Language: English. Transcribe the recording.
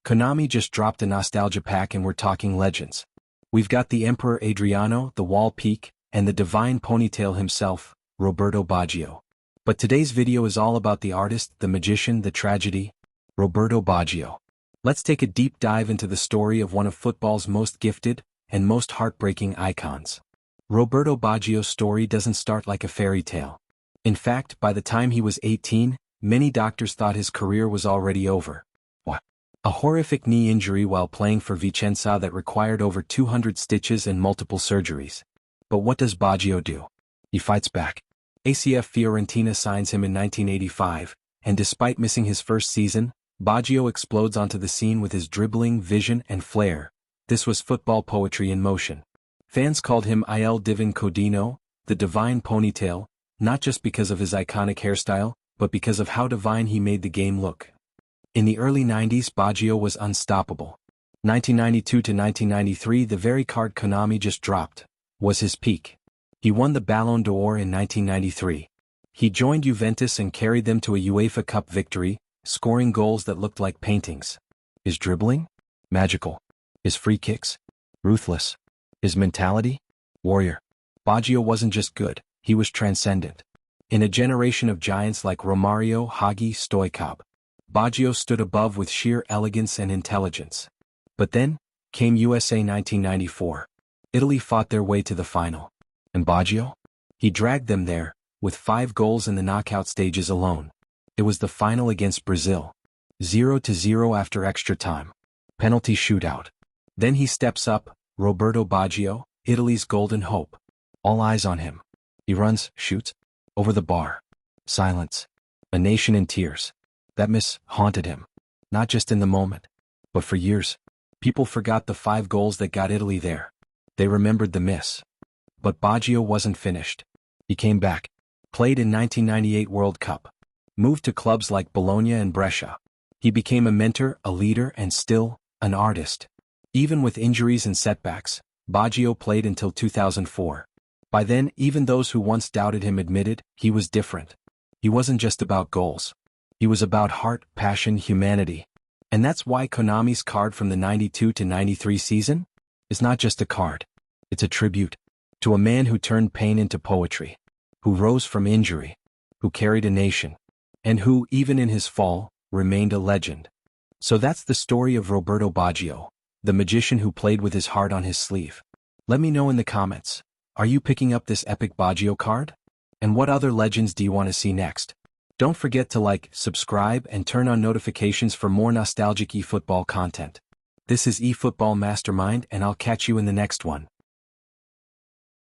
Konami just dropped a nostalgia pack and we're talking legends. We've got the Emperor Adriano, the Wall Peak, and the divine ponytail himself, Roberto Baggio. But today's video is all about the artist, the magician, the tragedy, Roberto Baggio. Let's take a deep dive into the story of one of football's most gifted and most heartbreaking icons. Roberto Baggio's story doesn't start like a fairy tale. In fact, by the time he was 18, many doctors thought his career was already over. What? A horrific knee injury while playing for Vicenza that required over 200 stitches and multiple surgeries. But what does Baggio do? He fights back. ACF Fiorentina signs him in 1985, and despite missing his first season, Baggio explodes onto the scene with his dribbling, vision, and flair. This was football poetry in motion. Fans called him Il Divin Codino, the divine ponytail, not just because of his iconic hairstyle, but because of how divine he made the game look. In the early 90s, Baggio was unstoppable. 1992 to 1993, the very card Konami just dropped, was his peak. He won the Ballon d'Or in 1993. He joined Juventus and carried them to a UEFA Cup victory, scoring goals that looked like paintings. His dribbling? Magical. His free kicks? Ruthless. His mentality? Warrior. Baggio wasn't just good, he was transcendent. In a generation of giants like Romario, Hagi, Stoichkov, Baggio stood above with sheer elegance and intelligence. But then came USA 1994. Italy fought their way to the final. And Baggio? He dragged them there, with 5 goals in the knockout stages alone. It was the final against Brazil. 0-0 after extra time. Penalty shootout. Then he steps up, Roberto Baggio, Italy's golden hope. All eyes on him. He runs, shoots, over the bar. Silence. A nation in tears. That miss haunted him. Not just in the moment, but for years. People forgot the 5 goals that got Italy there. They remembered the miss. But Baggio wasn't finished. He came back. Played in 1998 World Cup. Moved to clubs like Bologna and Brescia. He became a mentor, a leader, and still, an artist. Even with injuries and setbacks, Baggio played until 2004. By then, even those who once doubted him admitted, he was different. He wasn't just about goals. He was about heart, passion, humanity. And that's why Konami's card from the 92 to 93 season is not just a card. It's a tribute to a man who turned pain into poetry, who rose from injury, who carried a nation, and who, even in his fall, remained a legend. So that's the story of Roberto Baggio, the magician who played with his heart on his sleeve. Let me know in the comments, are you picking up this epic Baggio card? And what other legends do you want to see next? Don't forget to like, subscribe, and turn on notifications for more nostalgic eFootball content. This is eFootball Mastermind, and I'll catch you in the next one.